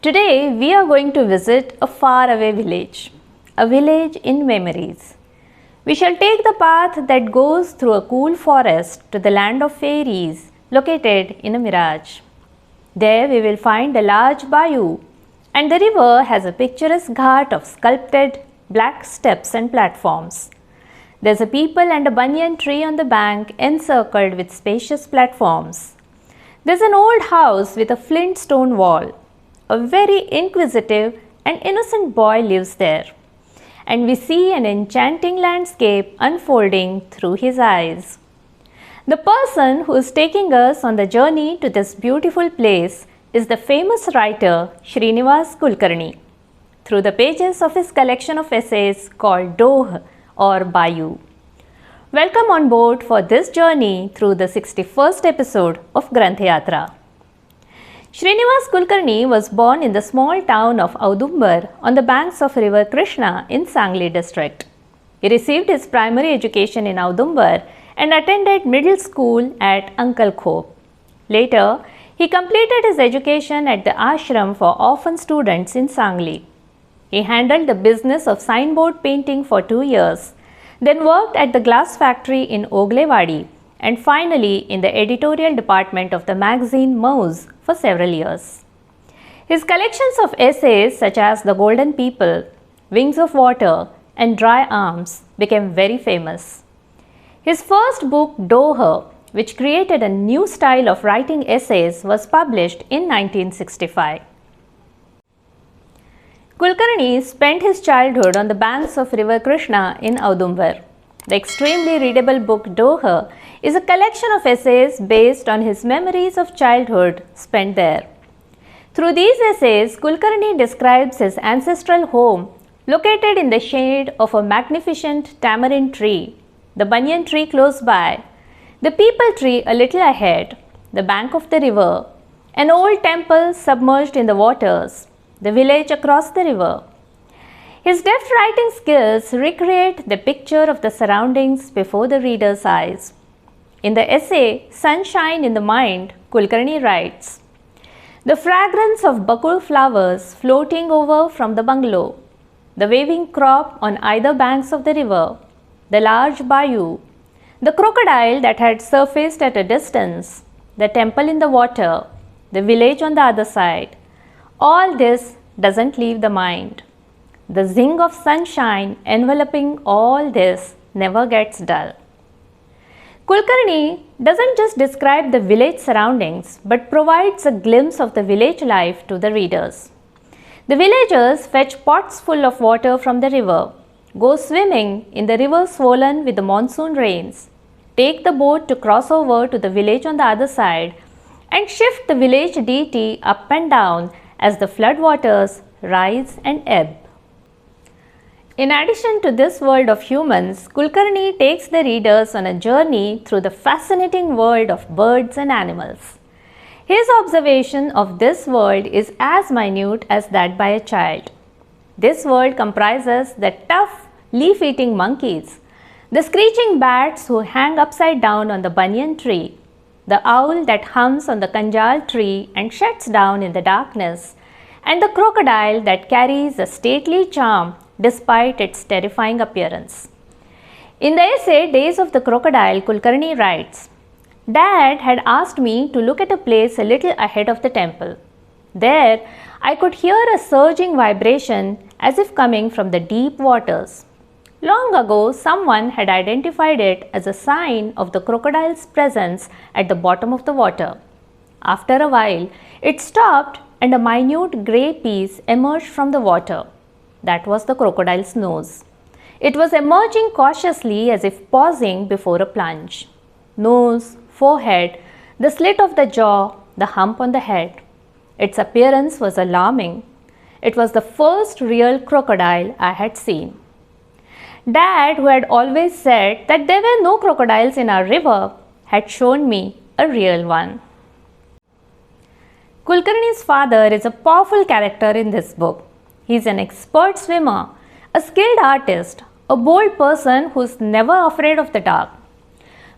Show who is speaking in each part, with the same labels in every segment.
Speaker 1: Today we are going to visit a faraway village, a village in memories. We shall take the path that goes through a cool forest to the land of fairies located in a mirage. There we will find a large bayou, and the river has a picturesque ghat of sculpted black steps and platforms. There's a peepal and a banyan tree on the bank encircled with spacious platforms. There's an old house with a flint stone wall. A very inquisitive and innocent boy lives there, and we see an enchanting landscape unfolding through his eyes. The person who is taking us on the journey to this beautiful place is the famous writer Shrinivas Kulkarni, through the pages of his collection of essays called Doh or Bayou. Welcome on board for this journey through the 61st episode of Granthyatra. Shrinivas Kulkarni was born in the small town of Audumbar on the banks of river Krishna in Sangli district. He received his primary education in Audumbar and attended middle school at Uncle Kho. Later, he completed his education at the ashram for orphan students in Sangli. He handled the business of signboard painting for 2 years, then worked at the glass factory in Oglewadi, and finally in the editorial department of the magazine Mouse for several years. His collections of essays such as The Golden People, Wings of Water, and Dry Arms became very famous. His first book, Doh, which created a new style of writing essays, was published in 1965. Kulkarni spent his childhood on the banks of river Krishna in Audumbar. The extremely readable book Doh is a collection of essays based on his memories of childhood spent there. Through these essays, Kulkarni describes his ancestral home located in the shade of a magnificent tamarind tree, the banyan tree close by, the peepal tree a little ahead, the bank of the river, an old temple submerged in the waters, the village across the river. His deft writing skills recreate the picture of the surroundings before the reader's eyes. In the essay Sunshine in the Mind, Kulkarni writes, "The fragrance of bakul flowers floating over from the bungalow, the waving crop on either banks of the river, the large bayou, the crocodile that had surfaced at a distance, the temple in the water, the village on the other side, all this doesn't leave the mind. The zing of sunshine enveloping all this never gets dull." Kulkarni doesn't just describe the village surroundings but provides a glimpse of the village life to the readers. The villagers fetch pots full of water from the river, go swimming in the river swollen with the monsoon rains, take the boat to cross over to the village on the other side, and shift the village deity up and down as the floodwaters rise and ebb. In addition to this world of humans, Kulkarni takes the readers on a journey through the fascinating world of birds and animals. His observation of this world is as minute as that by a child. This world comprises the tough, leaf-eating monkeys, the screeching bats who hang upside down on the banyan tree, the owl that hums on the kanjal tree and shuts down in the darkness, and the crocodile that carries a stately charm despite its terrifying appearance. In the essay Days of the Crocodile, Kulkarni writes, "Dad had asked me to look at a place a little ahead of the temple. There, I could hear a surging vibration as if coming from the deep waters. Long ago, someone had identified it as a sign of the crocodile's presence at the bottom of the water. After a while, it stopped and a minute grey piece emerged from the water. That was the crocodile's nose. It was emerging cautiously as if pausing before a plunge. Nose, forehead, the slit of the jaw, the hump on the head. Its appearance was alarming. It was the first real crocodile I had seen. Dad, who had always said that there were no crocodiles in our river, had shown me a real one." Kulkarni's father is a powerful character in this book. He is an expert swimmer, a skilled artist, a bold person who is never afraid of the dark.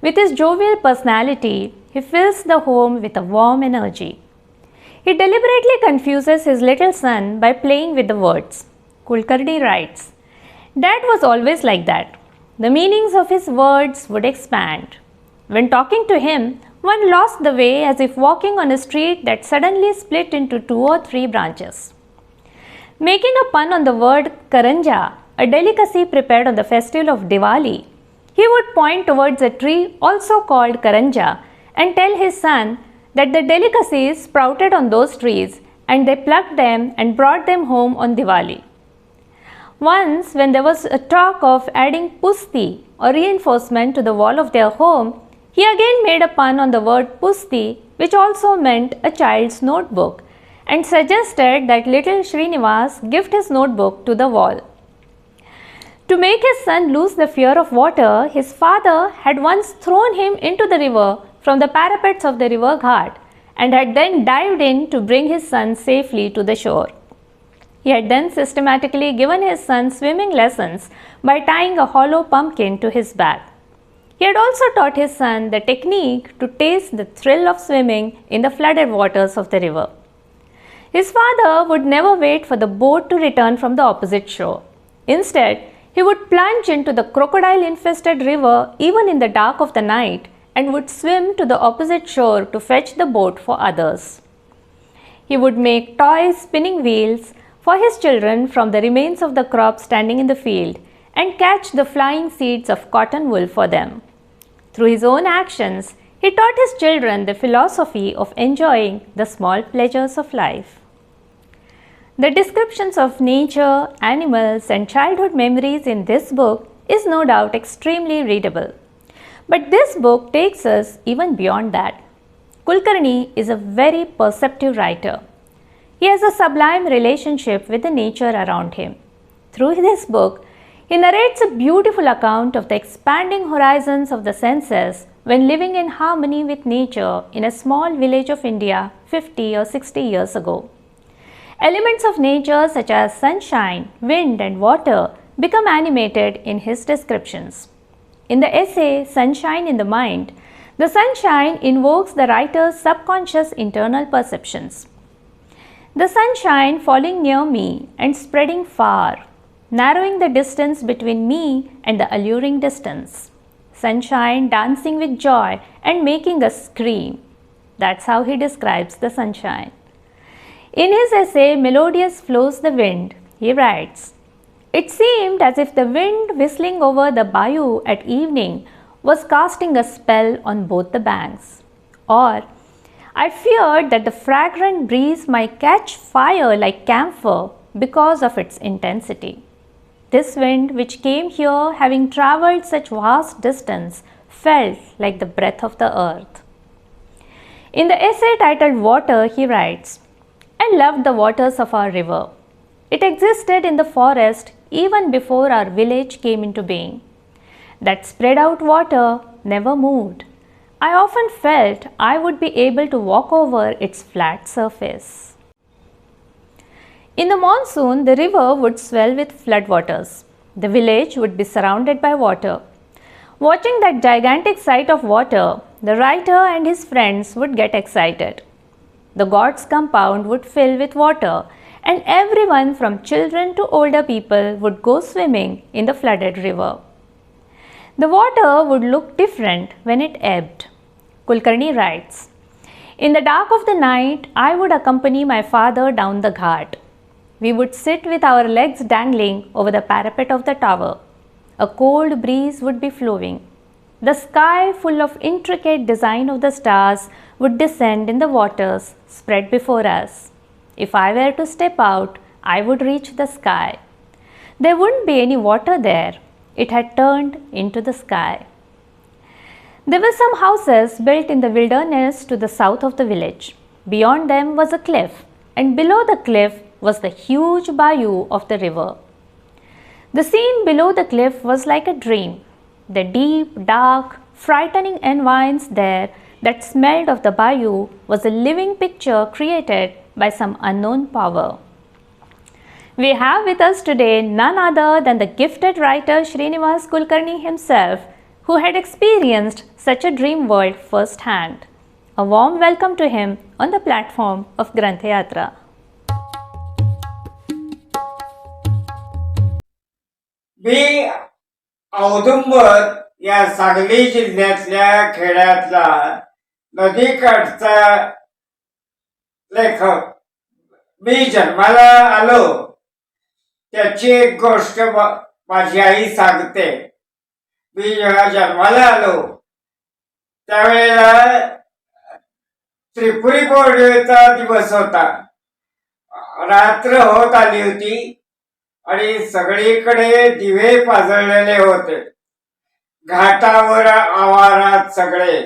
Speaker 1: With his jovial personality, he fills the home with a warm energy. He deliberately confuses his little son by playing with the words. Kulkarni writes, "Dad was always like that. The meanings of his words would expand. When talking to him, one lost the way as if walking on a street that suddenly split into 2 or 3 branches." Making a pun on the word karanja, a delicacy prepared on the festival of Diwali, he would point towards a tree also called karanja and tell his son that the delicacies sprouted on those trees and they plucked them and brought them home on Diwali. Once, when there was a talk of adding pusti or reinforcement to the wall of their home, he again made a pun on the word pusti, which also meant a child's notebook, and suggested that little Shrinivas gift his notebook to the wall. To make his son lose the fear of water, his father had once thrown him into the river from the parapets of the river ghat and had then dived in to bring his son safely to the shore. He had then systematically given his son swimming lessons by tying a hollow pumpkin to his back. He had also taught his son the technique to taste the thrill of swimming in the flooded waters of the river. His father would never wait for the boat to return from the opposite shore. Instead, he would plunge into the crocodile-infested river even in the dark of the night and would swim to the opposite shore to fetch the boat for others. He would make toy spinning wheels for his children from the remains of the crop standing in the field and catch the flying seeds of cotton wool for them. Through his own actions, he taught his children the philosophy of enjoying the small pleasures of life. The descriptions of nature, animals, and childhood memories in this book is no doubt extremely readable. But this book takes us even beyond that. Kulkarni is a very perceptive writer. He has a sublime relationship with the nature around him. Through this book, he narrates a beautiful account of the expanding horizons of the senses when living in harmony with nature in a small village of India 50 or 60 years ago. Elements of nature such as sunshine, wind, and water become animated in his descriptions. In the essay Sunshine in the Mind, the sunshine invokes the writer's subconscious internal perceptions. The sunshine falling near me and spreading far, narrowing the distance between me and the alluring distance. Sunshine dancing with joy and making us scream. That's how he describes the sunshine. In his essay Melodious Flows the Wind, he writes, "It seemed as if the wind whistling over the bayou at evening was casting a spell on both the banks. Or, I feared that the fragrant breeze might catch fire like camphor because of its intensity. This wind, which came here having travelled such vast distance, felt like the breath of the earth." In the essay titled Water, he writes, "I loved the waters of our river. It existed in the forest even before our village came into being. That spread out water never moved. I often felt I would be able to walk over its flat surface." In the monsoon, the river would swell with floodwaters. The village would be surrounded by water. Watching that gigantic sight of water, the writer and his friends would get excited. The god's compound would fill with water, and everyone from children to older people would go swimming in the flooded river. The water would look different when it ebbed. Kulkarni writes, "In the dark of the night, I would accompany my father down the ghat. We would sit with our legs dangling over the parapet of the tower. A cold breeze would be flowing. The sky, full of intricate design of the stars, would descend in the waters spread before us. If I were to step out, I would reach the sky. There wouldn't be any water there. It had turned into the sky." There were some houses built in the wilderness to the south of the village. Beyond them was a cliff, and below the cliff was the huge bayou of the river. The scene below the cliff was like a dream. The deep, dark, frightening environs there that smelled of the bayou was a living picture created by some unknown power. We have with us today none other than the gifted writer Shrinivas Kulkarni himself, who had experienced such a dream world firsthand. A warm welcome to him on the platform of Granthyatra.
Speaker 2: मी औदुंबर या सांगली जिल्ह्यातल्या खेड्यातला नदीकाठचा लेखक. मी जन्माला आलो त्याची एक गोष्ट माझी आई सांगते. मी जेव्हा जन्माला आलो त्यावेळेला त्रिपुरी पौर्णिमेचा दिवस होता. रात्र होत आली होती आणि सगळीकडे दिवे पाजळलेले होते. घाटावर आवारात सगळे.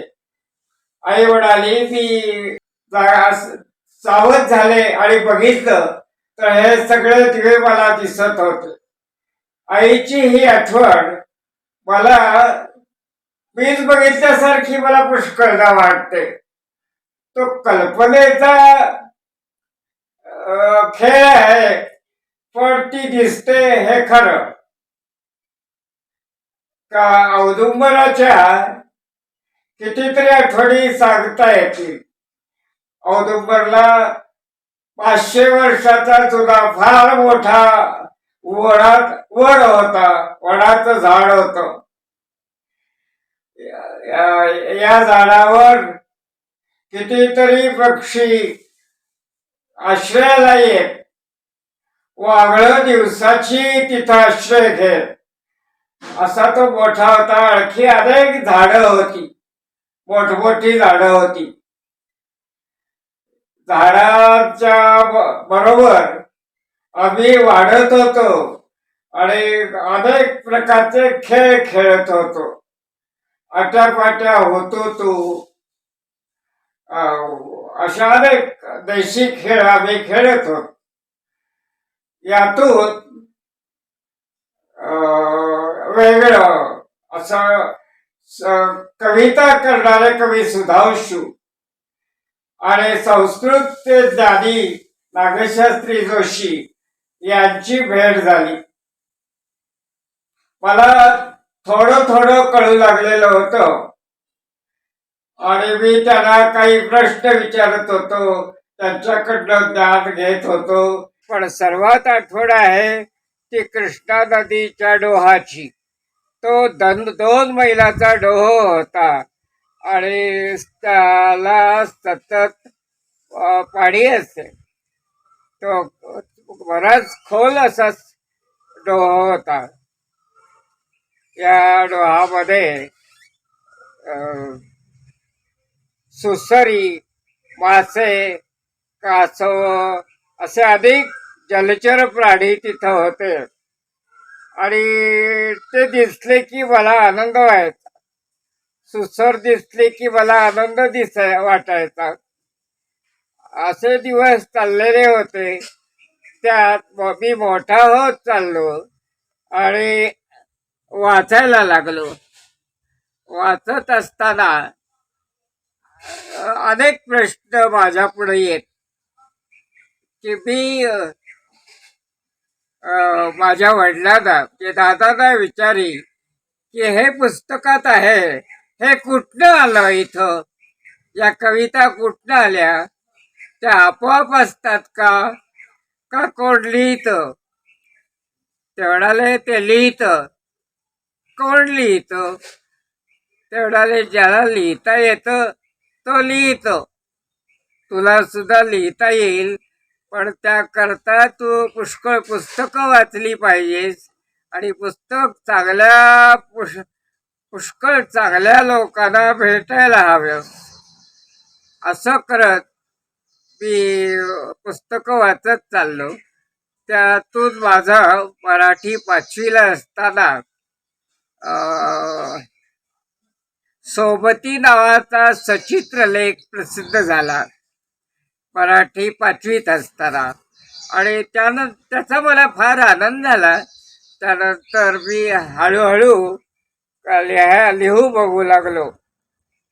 Speaker 2: आई म्हणाली, मी सावध झाले आणि बघितलं तर हे सगळे दिवे मला दिसत होते. आईची ही आठवण मला मीच बघितल्यासारखी मला पुष्कळदा वाटते. तो कल्पनेचा खेळ आहे, पण ती दिसते हे खरं. का औदुंबराच्या कितीतरी आठवणी सांगता येतील. औदुंबरला 500 वर्षाचा जुना फार मोठा वड होता. वडाचं झाड होत. या झाडावर कितीतरी पक्षी आश्रयाला येत. वाघळं दिवसाची तिथं आश्रय घेत. असा तो मोठा होता. आणखी अनेक झाडं होती, मोठमोठी झाडं होती. झाडाच्या बरोबर आम्ही वाढत होतो आणि अनेक प्रकारचे खेळ खेळत होतो. आट्यापाट्या होतो तो, अशा अनेक देशी खेळ आम्ही खेळत होतो. यातून वेगळं असं कविता करणारे कवी सुधांशू आणि संस्कृत ज्ञानी नागशास्त्री जोशी यांची भेट झाली. मला थोडं थोडं कळू लागलेलं होतं आणि मी त्यांना काही प्रश्न विचारत होतो, त्यांच्याकडनं ज्ञान घेत होतो. पण सर्वात आठवण आहे ती कृष्णा नदीच्या डोहाची. तो 2 मैलाचा डोह होता आणि त्याला सतत पाणी असते. तो बराच खोल असा डोह होता. या डोहामध्ये सुसरी, मासे, कासव असे अनेक जलचर प्राणी तिथं होते आणि ते दिसले की मला आनंद व्हायचा. सुसर दिसले की मला आनंद वाटायचा. असे दिवस चाललेले होते. त्यात मी मोठा होत चाललो आणि वाचायला लागलो. वाचत असताना अनेक प्रश्न माझ्या पुढे येत की मी माझ्या वडिलांना, दादांना विचारी की हे पुस्तकात आहे, हे कुठनं आलं इथं? या कविता कुठनं आल्या? त्या आपोआप असतात का कोण लिहित? ते म्हणाले, ते लिहित. कोण लिहित? ते म्हणाले, ज्याला लिहिता येतं तो लिहितो. तुला सुद्धा लिहिता येईल, पण त्याकरता तू पुष्कळ पुस्तकं वाचली पाहिजेस आणि पुष्कळ चांगल्या लोकांना भेटायला हव्यास. असं करत मी पुस्तकं वाचत चाललो. त्यातून माझा मराठी 5वीला असताना सोबती नावाचा सचित्र लेख प्रसिद्ध झाला. मराठी 5वीत असताना. आणि त्याचा मला फार आनंद झाला. त्यानंतर मी हळूहळू लिहू बघू लागलो.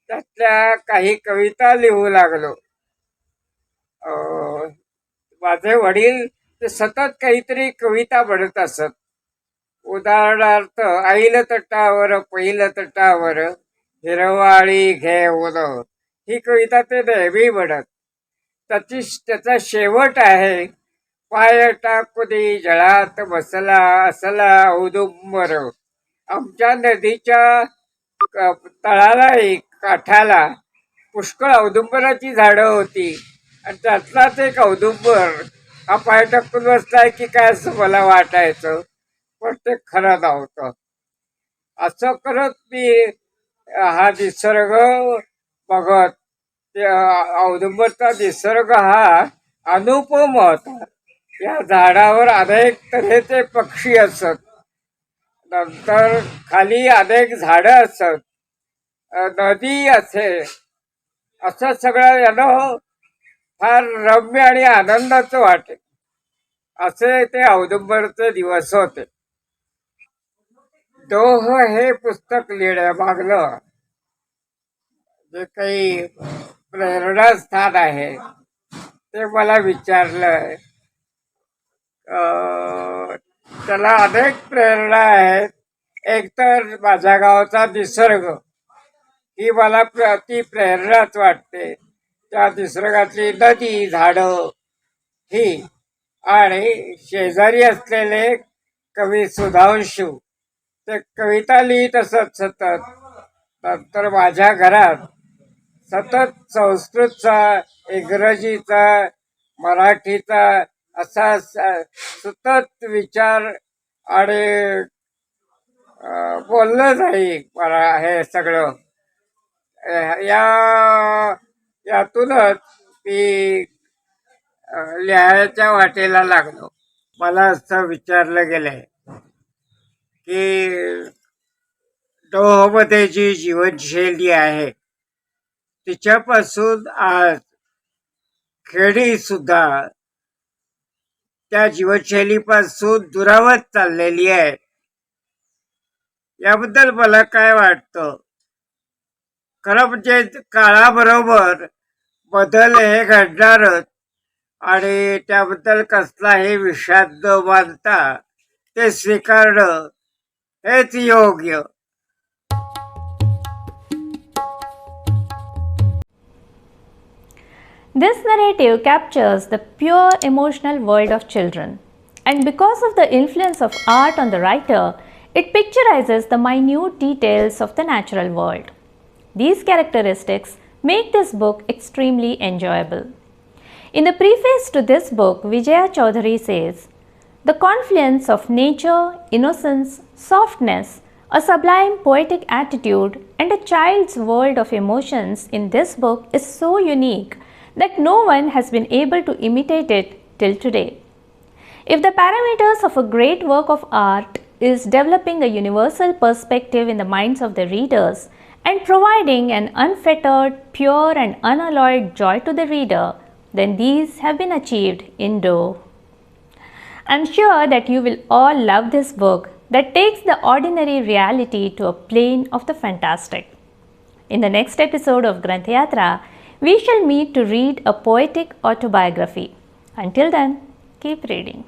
Speaker 2: त्यातल्या काही कविता लिहू लागलो. माझे वडील ते सतत काहीतरी कविता म्हणत असत. उदाहरणार्थ, ऐल तटावर पैल तटावर हिरवाळी घेऊन ही कविता ते नेहमी म्हणत. त्याचा शेवट आहे, पाय टाकुनी जळात बसला असला औदुंबर. आमच्या नदीच्या तळालाही काठाला पुष्कळ औदुंबराची झाडं होती आणि त्यातलाच एक औदुंबर हा पाय टाकून बसलाय की काय असं मला वाटायचं, पण ते खरं नव्हतं. असं करत मी हा निसर्ग बघत, ते औदुंबरचा निसर्ग हा अनुपम होता. या झाडावर अनेक तऱ्हेचे पक्षी असत, नंतर खाली अनेक झाडं असत, नदी असे, असं सगळं यानं फार रम्य आणि आनंदाचं वाटे. असे ते औदुंबरचे दिवस होते. दोह हे पुस्तक लिहिण्यामागलं जे काही प्रेरणास्थान आहे ते मला विचारलं. त्याला अनेक प्रेरणा आहेत. एक तर माझ्या गावचा निसर्ग ही मला ती प्रेरणाच वाटते. त्या निसर्गातली नदी, झाडं ही, आणि शेजारी असलेले कवी सुधांशू ते कविता लिहित असत सतत. नंतर माझ्या घरात सतत संस्कृतचा, इंग्रजीचा, मराठीचा असा सतत विचार आणि बोललं जाईल. मला हे सगळं यातूनच मी लिहायच्या वाटेला लागलो. मला असं विचारलं गेलंय की डोहमध्ये जी जीवनशैली आहे तिच्यापासून आज खेडी सुद्धा त्या जीवनशैलीपासून दुरावत चाललेली आहे. याबद्दल मला काय वाटतं, खरं म्हणजे काळाबरोबर बदल हे घडणारच आणि त्याबद्दल कसलाही विषाद न मानता ते स्वीकारणं हेच योग्य.
Speaker 1: This narrative captures the pure emotional world of children, and because of the influence of art on the writer, it picturizes the minute details of the natural world. These characteristics make this book extremely enjoyable. In the preface to this book, Vijaya Chaudhary says, "The confluence of nature, innocence, softness, a sublime poetic attitude, and a child's world of emotions in this book is so unique that no one has been able to imitate it till today." If the parameters of a great work of art is developing a universal perspective in the minds of the readers and providing an unfettered, pure and unalloyed joy to the reader, then these have been achieved in Do. I'm sure that you will all love this book that takes the ordinary reality to a plane of the fantastic. In the next episode of Granthyatra, we shall meet to read a poetic autobiography. Until then, keep reading.